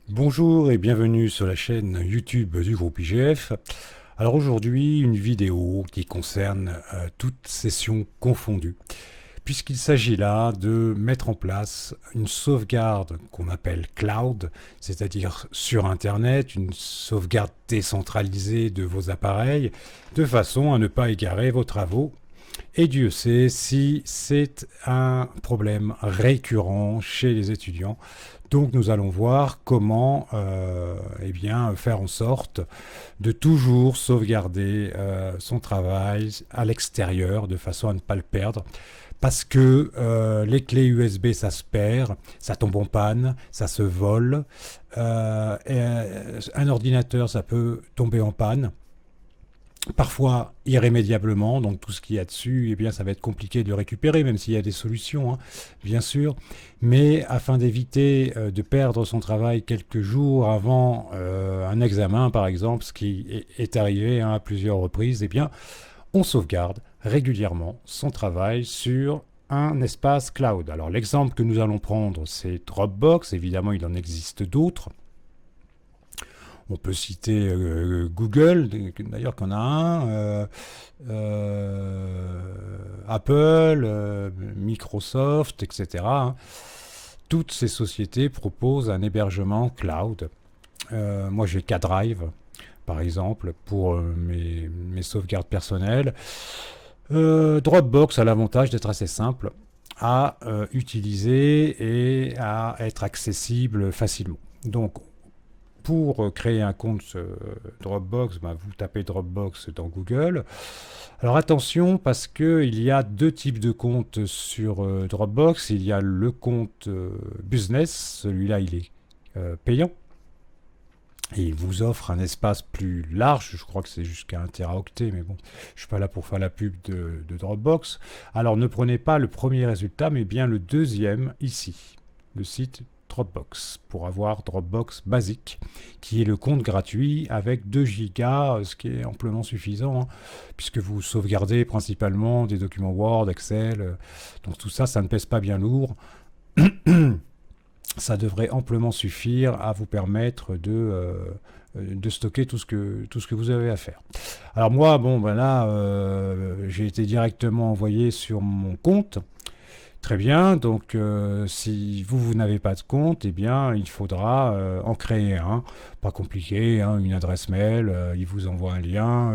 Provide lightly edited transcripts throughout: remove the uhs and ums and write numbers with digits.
Bonjour et bienvenue sur la chaîne YouTube du groupe IGF. Alors aujourd'hui, une vidéo qui concerne toutes sessions confondues, puisqu'il s'agit là de mettre en place une sauvegarde qu'on appelle cloud, c'est-à-dire sur Internet, une sauvegarde décentralisée de vos appareils, de façon à ne pas égarer vos travaux. Et Dieu sait si c'est un problème récurrent chez les étudiants. Donc nous allons voir comment faire en sorte de toujours sauvegarder son travail à l'extérieur de façon à ne pas le perdre. Parce que les clés USB, ça se perd, ça tombe en panne, ça se vole. Un ordinateur, ça peut tomber en panne. Parfois irrémédiablement, donc tout ce qu'il y a dessus, eh bien, ça va être compliqué de le récupérer, même s'il y a des solutions, hein, bien sûr. Mais afin d'éviter de perdre son travail quelques jours avant un examen, par exemple, ce qui est arrivé à plusieurs reprises, eh bien, on sauvegarde régulièrement son travail sur un espace cloud. Alors l'exemple que nous allons prendre, c'est Dropbox. Évidemment, il en existe d'autres. On peut citer Google, d'ailleurs qu'on a un, Apple, Microsoft, etc. Toutes ces sociétés proposent un hébergement cloud. Moi j'ai K-Drive, par exemple, pour mes sauvegardes personnelles. Dropbox a l'avantage d'être assez simple à utiliser et à être accessible facilement. Donc pour créer un compte Dropbox, vous tapez Dropbox dans Google. Alors attention parce qu'il y a deux types de comptes sur Dropbox. Il y a le compte business, celui-là il est payant. Et il vous offre un espace plus large, je crois que c'est jusqu'à 1 teraoctet, mais bon, je ne suis pas là pour faire la pub de Dropbox. Alors ne prenez pas le premier résultat, mais bien le deuxième ici, le site Dropbox, pour avoir Dropbox basique, qui est le compte gratuit avec 2 gigas, ce qui est amplement suffisant, hein, puisque vous sauvegardez principalement des documents Word, Excel, donc tout ça, ça ne pèse pas bien lourd. Ça devrait amplement suffire à vous permettre de stocker tout ce que vous avez à faire. Alors moi, bon, ben là, j'ai été directement envoyé sur mon compte. Très bien, donc si vous n'avez pas de compte, eh bien il faudra en créer un. Pas compliqué, hein, une adresse mail, il vous envoie un lien.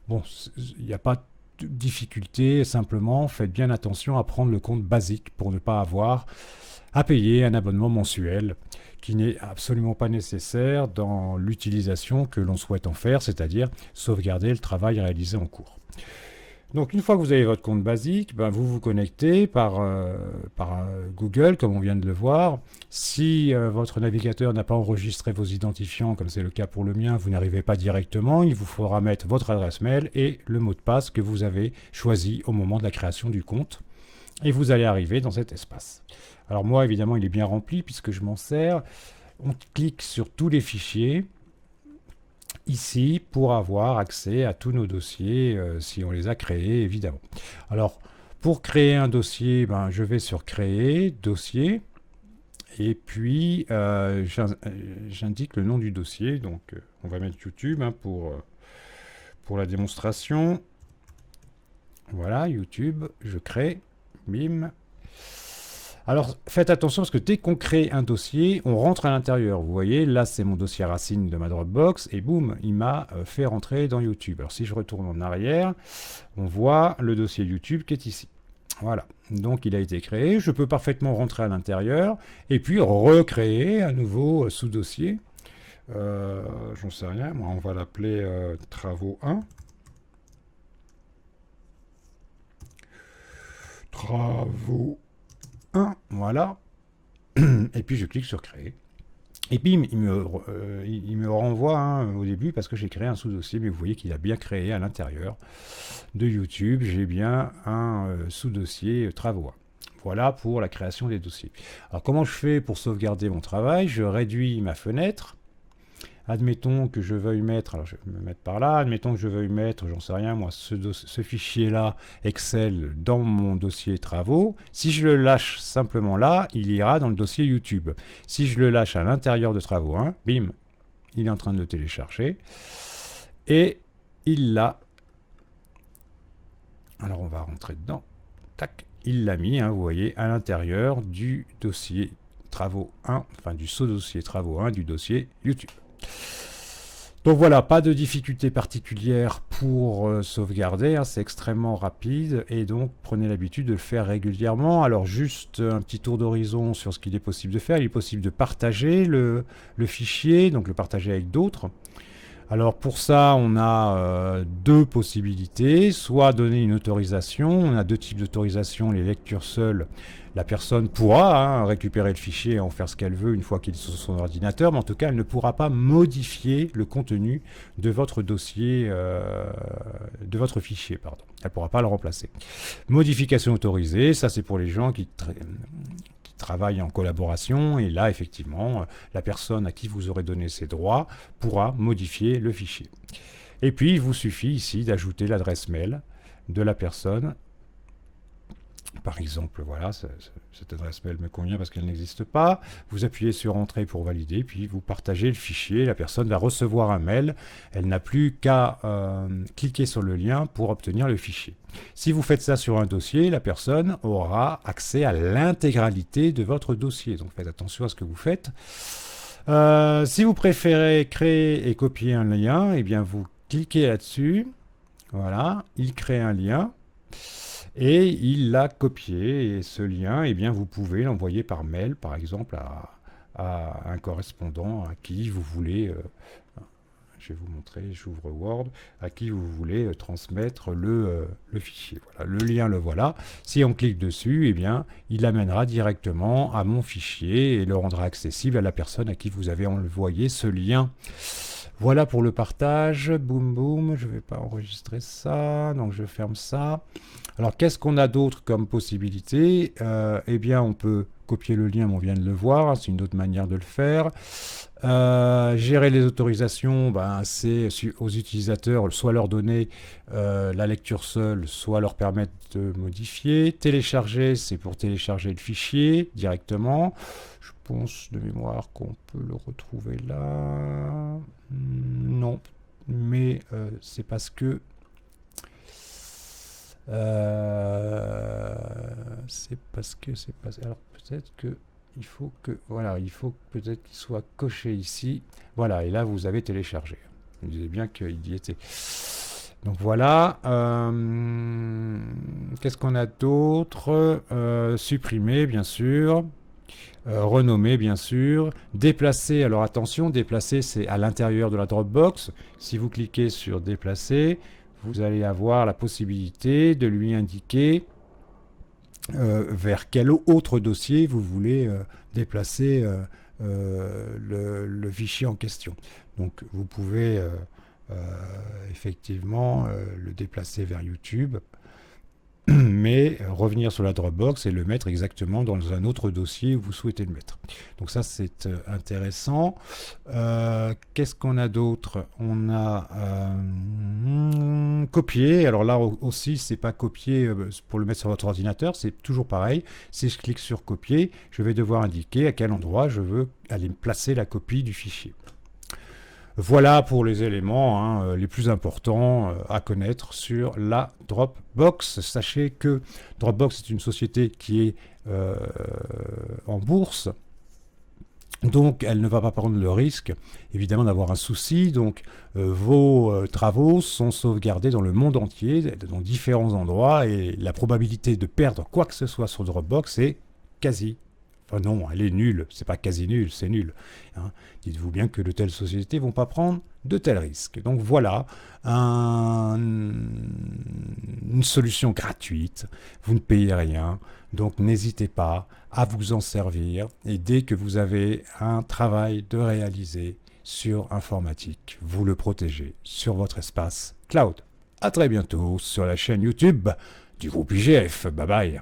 Bon, il n'y a pas de difficulté, simplement faites bien attention à prendre le compte basique pour ne pas avoir à payer un abonnement mensuel qui n'est absolument pas nécessaire dans l'utilisation que l'on souhaite en faire, c'est-à-dire sauvegarder le travail réalisé en cours. Donc une fois que vous avez votre compte basique, vous vous connectez par Google, comme on vient de le voir. Si votre navigateur n'a pas enregistré vos identifiants, comme c'est le cas pour le mien, vous n'arrivez pas directement, il vous faudra mettre votre adresse mail et le mot de passe que vous avez choisi au moment de la création du compte. Et vous allez arriver dans cet espace. Alors moi, évidemment, il est bien rempli puisque je m'en sers. On clique sur tous les fichiers ici pour avoir accès à tous nos dossiers si on les a créés, évidemment. Alors, pour créer un dossier, je vais sur Créer, Dossier, et puis j'indique le nom du dossier. Donc, on va mettre YouTube pour la démonstration. Voilà, YouTube, je crée, bim. Alors faites attention parce que dès qu'on crée un dossier, on rentre à l'intérieur. Vous voyez, là c'est mon dossier racine de ma Dropbox et boum, il m'a fait rentrer dans YouTube. Alors si je retourne en arrière, on voit le dossier YouTube qui est ici. Voilà, donc il a été créé. Je peux parfaitement rentrer à l'intérieur et puis recréer un nouveau sous-dossier. J'en sais rien, moi on va l'appeler Travaux 1. Travaux 1, voilà. Et puis je clique sur créer. Et puis il me renvoie au début parce que j'ai créé un sous-dossier, mais vous voyez qu'il a bien créé à l'intérieur de YouTube, j'ai bien un sous-dossier travaux 1. Voilà pour la création des dossiers. Alors comment je fais pour sauvegarder mon travail? Je réduis ma fenêtre. Admettons que je veuille mettre, alors je vais me mettre par là, admettons que je veuille mettre, j'en sais rien moi, ce fichier-là, Excel, dans mon dossier travaux. Si je le lâche simplement là, il ira dans le dossier YouTube. Si je le lâche à l'intérieur de travaux 1, bim, il est en train de le télécharger. Et il l'a. Alors on va rentrer dedans. Tac, il l'a mis, hein, vous voyez, à l'intérieur du dossier travaux 1, enfin du sous-dossier travaux 1 du dossier YouTube. Donc voilà, pas de difficulté particulière pour sauvegarder, hein, c'est extrêmement rapide et donc prenez l'habitude de le faire régulièrement. Alors juste un petit tour d'horizon sur ce qu'il est possible de faire. Il est possible de partager le fichier, donc le partager avec d'autres. Alors pour ça, on a deux possibilités, soit donner une autorisation, on a deux types d'autorisation, les lectures seules, la personne pourra récupérer le fichier et en faire ce qu'elle veut une fois qu'il est sur son ordinateur, mais en tout cas elle ne pourra pas modifier le contenu de votre dossier, de votre fichier, pardon. Elle ne pourra pas le remplacer. Modification autorisée, ça c'est pour les gens qui travaille en collaboration et là effectivement la personne à qui vous aurez donné ses droits pourra modifier le fichier. Et puis il vous suffit ici d'ajouter l'adresse mail de la personne. Par exemple, voilà, cette adresse mail me convient parce qu'elle n'existe pas. Vous appuyez sur Entrée pour valider, puis vous partagez le fichier. La personne va recevoir un mail. Elle n'a plus qu'à cliquer sur le lien pour obtenir le fichier. Si vous faites ça sur un dossier, la personne aura accès à l'intégralité de votre dossier. Donc faites attention à ce que vous faites. Si vous préférez créer et copier un lien, eh bien vous cliquez là-dessus. Voilà, il crée un lien. Et il l'a copié, et ce lien, eh bien, vous pouvez l'envoyer par mail, par exemple, à un correspondant à qui vous voulez, je vais vous montrer, j'ouvre Word, à qui vous voulez transmettre le fichier. Voilà, le lien, le voilà. Si on clique dessus, eh bien, il l'amènera directement à mon fichier et le rendra accessible à la personne à qui vous avez envoyé ce lien. Voilà pour le partage, boum boum, je ne vais pas enregistrer ça, donc je ferme ça. Alors qu'est-ce qu'on a d'autre comme possibilité? Eh bien on peut copier le lien, on vient de le voir, hein, c'est une autre manière de le faire. Gérer les autorisations, ben, c'est aux utilisateurs, soit leur donner la lecture seule, soit leur permettre de modifier. Télécharger, c'est pour télécharger le fichier directement. Je pense de mémoire qu'on peut le retrouver là. Non, mais c'est parce que alors peut-être que il faut que voilà, il faut peut-être qu'il soit coché ici. Voilà, et là vous avez téléchargé. Vous disais bien qu'il y était. Donc voilà. Qu'est-ce qu'on a d'autre? Supprimer, bien sûr. Renommer, bien sûr. Déplacer, alors attention, déplacer, c'est à l'intérieur de la Dropbox. Si vous cliquez sur déplacer, vous allez avoir la possibilité de lui indiquer vers quel autre dossier vous voulez déplacer le fichier en question. Donc vous pouvez effectivement le déplacer vers YouTube, mais revenir sur la Dropbox et le mettre exactement dans un autre dossier où vous souhaitez le mettre. Donc ça c'est intéressant. Qu'est-ce qu'on a d'autre? On a copier. Alors là aussi c'est pas copier pour le mettre sur votre ordinateur, c'est toujours pareil. Si je clique sur copier, je vais devoir indiquer à quel endroit je veux aller placer la copie du fichier. Voilà pour les éléments les plus importants à connaître sur la Dropbox. Sachez que Dropbox est une société qui est en bourse. Donc, elle ne va pas prendre le risque, évidemment, d'avoir un souci. Donc, vos travaux sont sauvegardés dans le monde entier, dans différents endroits, et la probabilité de perdre quoi que ce soit sur Dropbox est quasi. Enfin non, elle est nulle, c'est pas quasi nul, c'est nul. Hein. Dites-vous bien que de telles sociétés vont pas prendre de tels risques. Donc voilà, une solution gratuite, vous ne payez rien, donc n'hésitez pas à vous en servir. Et dès que vous avez un travail de réaliser sur informatique, vous le protégez sur votre espace cloud. À très bientôt sur la chaîne YouTube du groupe IGF. Bye bye.